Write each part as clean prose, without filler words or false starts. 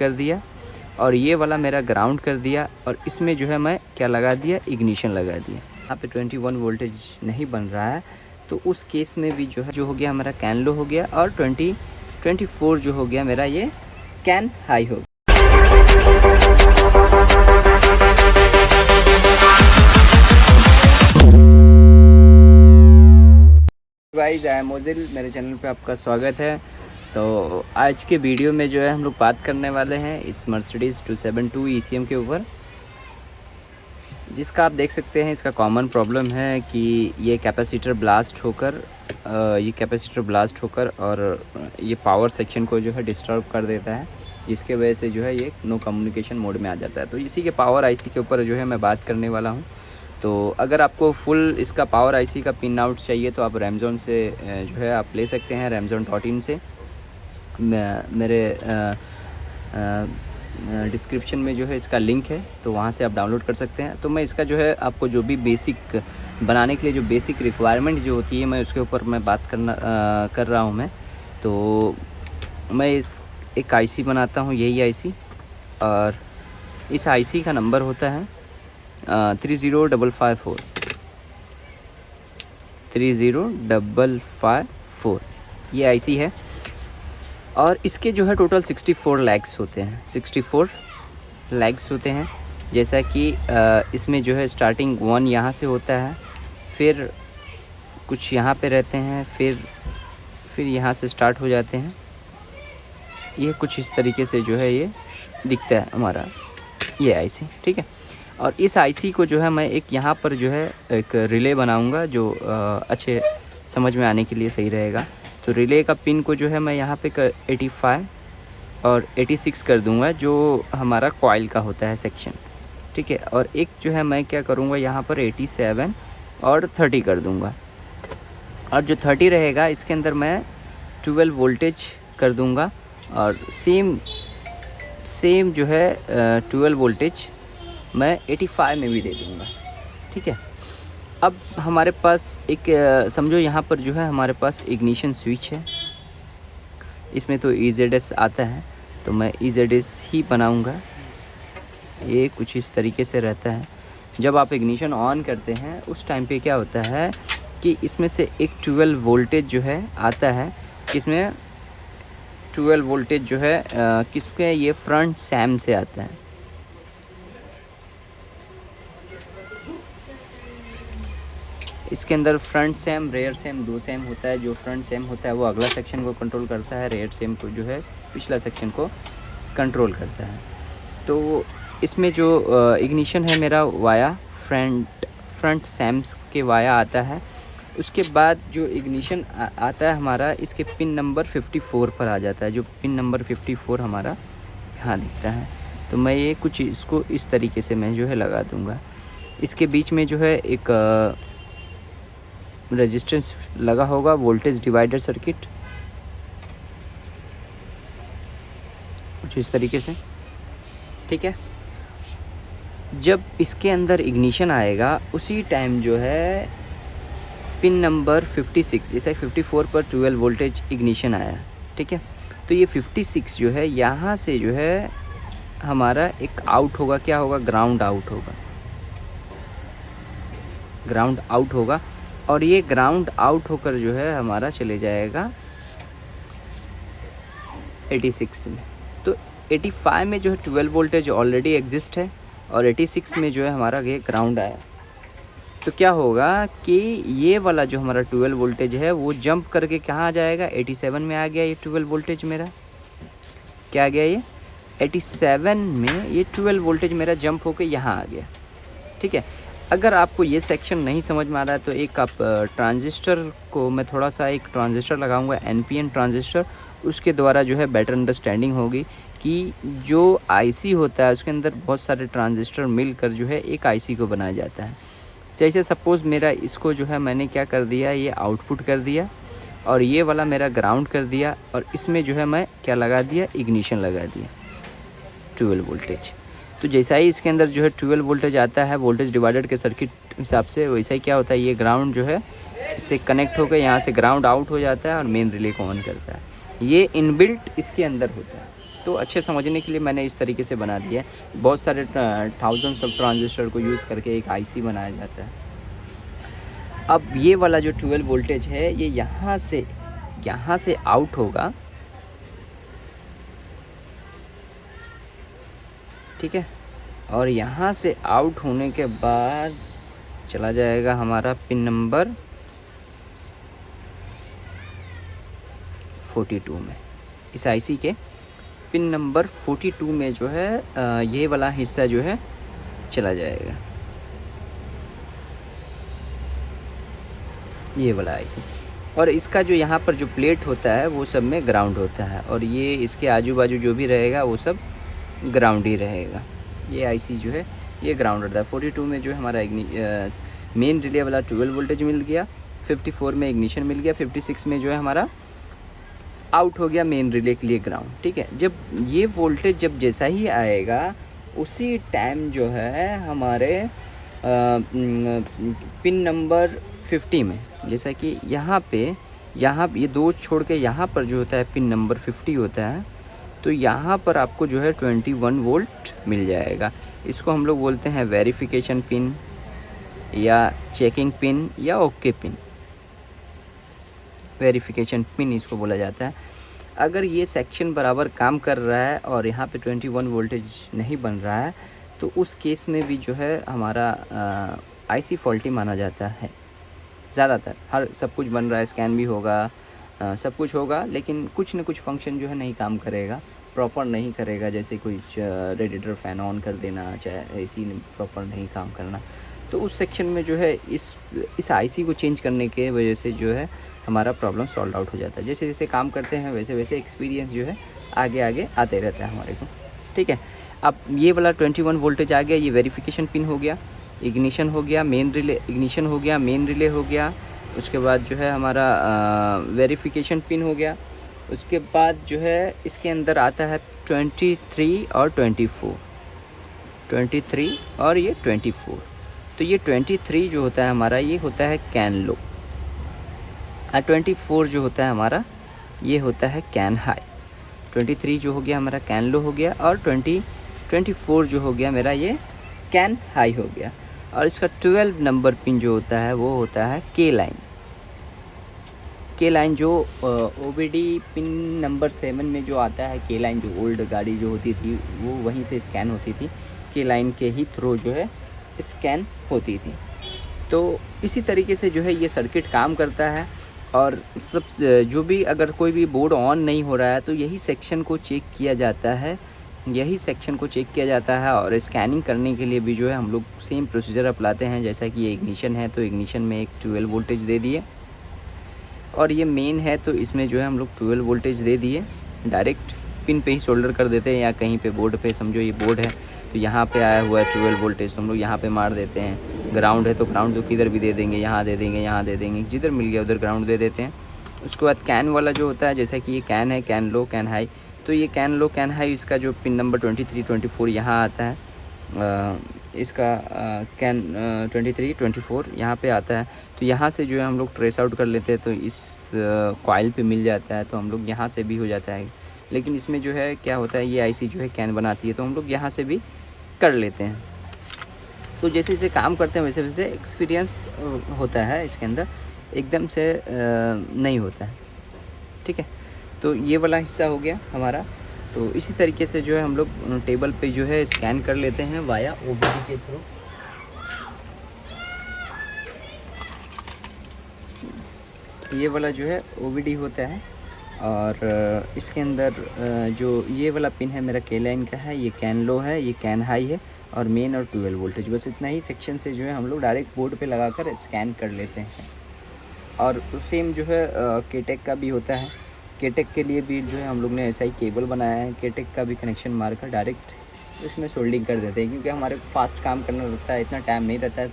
कर दिया और ये वाला मेरा ग्राउंड कर दिया और इसमें जो है मैं क्या लगा दिया, इग्निशन लगा दिया। यहाँ पे 21 वोल्टेज नहीं बन रहा है, तो उस केस में भी जो है जो हो गया हमारा कैन लो हो गया और 24 जो हो गया मेरा ये कैन हाई हो गया। गाइस, आई एम मोजिल, मेरे चैनल पे आपका स्वागत है। तो आज के वीडियो में जो है हम लोग बात करने वाले हैं इस मर्सिडीज़ 272 ECM के ऊपर, जिसका आप देख सकते हैं इसका कॉमन प्रॉब्लम है कि ये कैपेसिटर ब्लास्ट होकर और ये पावर सेक्शन को जो है डिस्टर्ब कर देता है, जिसके वजह से जो है ये नो कम्युनिकेशन मोड में आ जाता है। तो इसी के पावर आईसी के ऊपर जो है मैं बात करने वाला हूँ। तो अगर आपको फुल इसका पावर आईसी का पिन आउट चाहिए तो आप रैमजोन से जो है आप ले सकते हैं, Ramzon.in से। मेरे डिस्क्रिप्शन में जो है इसका लिंक है, तो वहाँ से आप डाउनलोड कर सकते हैं। तो मैं इसका जो है आपको जो भी बेसिक बनाने के लिए जो बेसिक रिक्वायरमेंट जो होती है, मैं उसके ऊपर मैं बात कर रहा हूँ। तो मैं एक आईसी बनाता हूँ, यही आईसी, और इस आईसी का नंबर होता है 30554 ये आईसी है। और इसके जो है टोटल 64 लैग्स होते हैं, 64 लैग्स होते हैं। जैसा कि इसमें जो है स्टार्टिंग 1 यहाँ से होता है, फिर कुछ यहाँ पे रहते हैं, फिर यहाँ से स्टार्ट हो जाते हैं। ये कुछ इस तरीके से जो है ये दिखता है हमारा ये आईसी, ठीक है। और इस आईसी को जो है मैं एक यहाँ पर जो है एक रिले बनाऊँगा जो अच्छे समझ में आने के लिए सही रहेगा। तो रिले का पिन को जो है मैं यहाँ पे 85 और 86 कर दूँगा, जो हमारा कॉइल का होता है सेक्शन, ठीक है। और एक जो है मैं क्या करूँगा यहाँ पर 87 और 30 कर दूँगा, और जो 30 रहेगा इसके अंदर मैं 12 वोल्टेज कर दूँगा, और सेम जो है 12 वोल्टेज मैं 85 में भी दे दूँगा, ठीक है। अब हमारे पास एक समझो यहाँ पर जो है हमारे पास इग्निशन स्विच है, इसमें तो EZS आता है, तो मैं EZS ही बनाऊँगा। ये कुछ इस तरीके से रहता है। जब आप इग्निशन ऑन करते हैं उस टाइम पे क्या होता है कि इसमें से एक 12 वोल्टेज जो है आता है, इसमें 12 वोल्टेज जो है किसके, ये फ्रंट सैम से आता है। इसके अंदर front seam, rear seam, 2 seam होता है। जो फ्रंट सैम होता है वो अगला सेक्शन को कंट्रोल करता है, रेयर सैम को जो है पिछला सेक्शन को कंट्रोल करता है। तो इसमें जो इग्निशन है मेरा वाया फ्रंट सैम्स के वाया आता है। उसके बाद जो इग्निशन आता है हमारा इसके पिन नंबर 54 पर आ जाता है, जो पिन नंबर 54 हमारा यहाँ दिखता है। तो मैं ये कुछ इसको इस तरीके से मैं जो है लगा दूँगा। इसके बीच में जो है एक रेजिस्टेंस लगा होगा, वोल्टेज डिवाइडर सर्किट, कुछ इस तरीके से, ठीक है। जब इसके अंदर इग्निशन आएगा उसी टाइम जो है पिन नंबर 56, जैसे 54 पर 12 वोल्टेज इग्निशन आया, ठीक है। तो ये 56 जो है यहाँ से जो है हमारा एक आउट होगा, क्या होगा, ग्राउंड आउट होगा, और ये ग्राउंड आउट होकर जो है हमारा चले जाएगा 86 में। तो 85 में जो है 12 वोल्टेज ऑलरेडी एग्जिस्ट है, और 86 में जो है हमारा ये ग्राउंड आया। तो क्या होगा कि ये वाला जो हमारा 12 वोल्टेज है वो जंप करके कहाँ आ जाएगा, 87 में आ गया। ये 12 वोल्टेज मेरा क्या आ गया, ये 87 में ये 12 वोल्टेज मेरा जंप होकर यहाँ आ गया, ठीक है। अगर आपको ये सेक्शन नहीं समझ में आ रहा है तो एक आप ट्रांजिस्टर को, मैं थोड़ा सा एक ट्रांजिस्टर लगाऊंगा, NPN ट्रांजिस्टर, उसके द्वारा जो है बेटर अंडरस्टैंडिंग होगी कि जो आईसी होता है उसके अंदर बहुत सारे ट्रांजिस्टर मिलकर जो है एक आईसी को बनाया जाता है। जैसे सपोज़ मेरा इसको जो है मैंने क्या कर दिया, ये आउटपुट कर दिया, और ये वाला मेरा ग्राउंड कर दिया, और इसमें जो है मैं क्या लगा दिया, इग्निशन लगा दिया 12 वोल्टेज। तो जैसा ही इसके अंदर जो है 12 वोल्टेज आता है वोल्टेज डिवाइडर के सर्किट हिसाब से, वैसा ही क्या होता है, ये ग्राउंड जो है इससे कनेक्ट होकर यहाँ से ग्राउंड आउट हो जाता है और मेन रिले को ऑन करता है। ये इनबिल्ट इसके अंदर होता है, तो अच्छे समझने के लिए मैंने इस तरीके से बना दिया है। बहुत सारे थाउजेंड्स ऑफ ट्रांजिस्टर को यूज़ करके एक आईसी बनाया जाता है। अब ये वाला जो 12 वोल्टेज है ये यहाँ से आउट होगा, ठीक है, और यहाँ से आउट होने के बाद चला जाएगा हमारा पिन नंबर 42 में। इस आईसी के पिन नंबर 42 में जो है ये वाला हिस्सा जो है चला जाएगा, ये वाला आईसी। और इसका जो यहाँ पर जो प्लेट होता है वो सब में ग्राउंड होता है, और ये इसके आजू बाजू जो भी रहेगा वो सब ग्राउंड ही रहेगा। ये आईसी जो है ये ग्राउंड रहता है। 42 में जो है हमारा मेन रिले वाला 12 वोल्टेज मिल गया, 54 में इग्निशन मिल गया, 56 में जो है हमारा आउट हो गया मेन रिले के लिए ग्राउंड, ठीक है। जब ये वोल्टेज जब जैसा ही आएगा उसी टाइम जो है हमारे पिन नंबर 50 में, जैसा कि यहाँ ये दो छोड़ के यहाँ पर जो होता है पिन नंबर 50 होता है, तो यहाँ पर आपको जो है 21 वोल्ट मिल जाएगा। इसको हम लोग बोलते हैं वेरिफिकेशन पिन या चेकिंग पिन या ओके पिन। वेरिफिकेशन पिन इसको बोला जाता है। अगर ये सेक्शन बराबर काम कर रहा है और यहाँ पे 21 वोल्टेज नहीं बन रहा है तो उस केस में भी जो है हमारा आईसी फॉल्टी माना जाता है। ज़्यादातर सब कुछ बन रहा है, स्कैन भी होगा, सब कुछ होगा, लेकिन कुछ न कुछ फंक्शन जो है नहीं काम करेगा, प्रॉपर नहीं करेगा। जैसे कुछ रेडिएटर फ़ैन ऑन कर देना, चाहे एसी प्रॉपर नहीं काम करना, तो उस सेक्शन में जो है इस आईसी को चेंज करने के वजह से जो है हमारा प्रॉब्लम सॉल्व आउट हो जाता है। जैसे जैसे काम करते हैं वैसे वैसे एक्सपीरियंस जो है आगे आगे आते रहता है हमारे को, ठीक है। अब ये वाला 21 वोल्टेज आ गया, ये वेरिफिकेशन पिन हो गया, इग्निशन हो गया, मेन रिले इग्निशन हो गया, मेन रिले हो गया, उसके बाद जो है हमारा वेरिफिकेशन पिन हो गया। उसके बाद जो है इसके अंदर आता है 23 और 24, 23 और ये 24। तो ये 23 जो होता है हमारा ये होता है कैन लो, और 24 जो होता है हमारा ये होता है कैन हाई। 23 जो हो गया हमारा कैन लो हो गया, और 24 जो हो गया मेरा ये कैन हाई हो गया। और इसका 12 नंबर पिन जो होता है वो होता है के लाइन। के लाइन जो ओबीडी पिन नंबर 7 में जो आता है, के लाइन जो ओल्ड गाड़ी जो होती थी वो वहीं से स्कैन होती थी, के लाइन के ही थ्रू जो है स्कैन होती थी। तो इसी तरीके से जो है ये सर्किट काम करता है। और सब जो भी अगर कोई भी बोर्ड ऑन नहीं हो रहा है तो यही सेक्शन को चेक किया जाता है, और स्कैनिंग करने के लिए भी जो है हम लोग सेम प्रोसीजर अपनाते हैं। जैसा कि ये इग्निशन है तो इग्निशन में एक 12 वोल्टेज दे दिए, और ये मेन है तो इसमें जो है हम लोग 12 वोल्टेज दे दिए, डायरेक्ट पिन पे ही सोल्डर कर देते हैं, या कहीं पे बोर्ड पे, समझो ये बोर्ड है तो यहाँ पे आया हुआ है 12 वोल्टेज, तो हम लोग यहाँ पे मार देते हैं। ग्राउंड है तो ग्राउंड तो किधर भी दे देंगे, यहाँ दे देंगे, यहाँ दे देंगे, जिधर मिल गया उधर ग्राउंड दे देते हैं। उसके बाद कैन वाला जो होता है, जैसा कि ये कैन है, कैन लो कैन हाई, तो ये कैन लो कैन हाई इसका जो पिन नंबर 23 24 यहाँ आता है, इसका कैन 23 24 यहाँ पे आता है। तो यहाँ से जो है हम लोग ट्रेस आउट कर लेते हैं, तो इस कॉइल पे मिल जाता है, तो हम लोग यहाँ से भी हो जाता है। लेकिन इसमें जो है क्या होता है, ये आईसी जो है कैन बनाती है, तो हम लोग यहाँ से भी कर लेते हैं। तो जैसे जैसे काम करते हैं वैसे वैसे एक्सपीरियंस होता है इसके अंदर, एकदम से नहीं होता है, ठीक है। तो ये वाला हिस्सा हो गया हमारा। तो इसी तरीके से जो है हम लोग टेबल पे जो है स्कैन कर लेते हैं वाया ओबीडी के थ्रू। ये वाला जो है ओबीडी होता है, और इसके अंदर जो ये वाला पिन है मेरा के लाइन का है, ये कैन लो है, ये कैन हाई है, और मेन और 12 वोल्टेज, बस इतना ही सेक्शन से जो है हम लोग डायरेक्ट बोर्ड पे लगाकर स्कैन कर लेते हैं। और सेम जो है केटेक का भी होता है, केटेक के लिए भी जो है हम लोग ने ऐसा ही केबल बनाया है, केटेक का भी कनेक्शन मारकर डायरेक्ट इसमें सोल्डिंग कर देते हैं, क्योंकि हमारे को फास्ट काम करना रहता है, इतना टाइम नहीं रहता है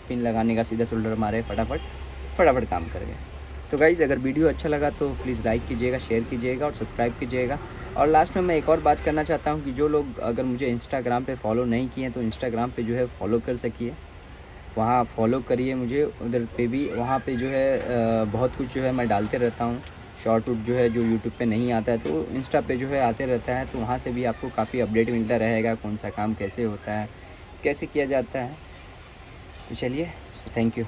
पिन लगाने का, सीधा सोल्डर मारे फटाफट काम कर गए। तो गाइज़ अगर वीडियो अच्छा लगा तो प्लीज़ लाइक कीजिएगा, शेयर कीजिएगा और सब्सक्राइब कीजिएगा। और लास्ट में मैं एक और बात करना चाहता हूँ कि जो लोग अगर मुझे इंस्टाग्राम पे फॉलो नहीं किए तो इंस्टाग्राम पे जो है फॉलो कर सकिए, वहाँ फॉलो करिए मुझे, उधर पे भी वहाँ पे जो है बहुत कुछ जो है मैं डालते रहता हूँ, शॉर्ट जो है जो यूट्यूब पे नहीं आता है तो इंस्टा पे जो है आते रहता है, तो वहाँ से भी आपको काफ़ी अपडेट मिलता रहेगा, कौन सा काम कैसे होता है, कैसे किया जाता है। तो चलिए, थैंक यू।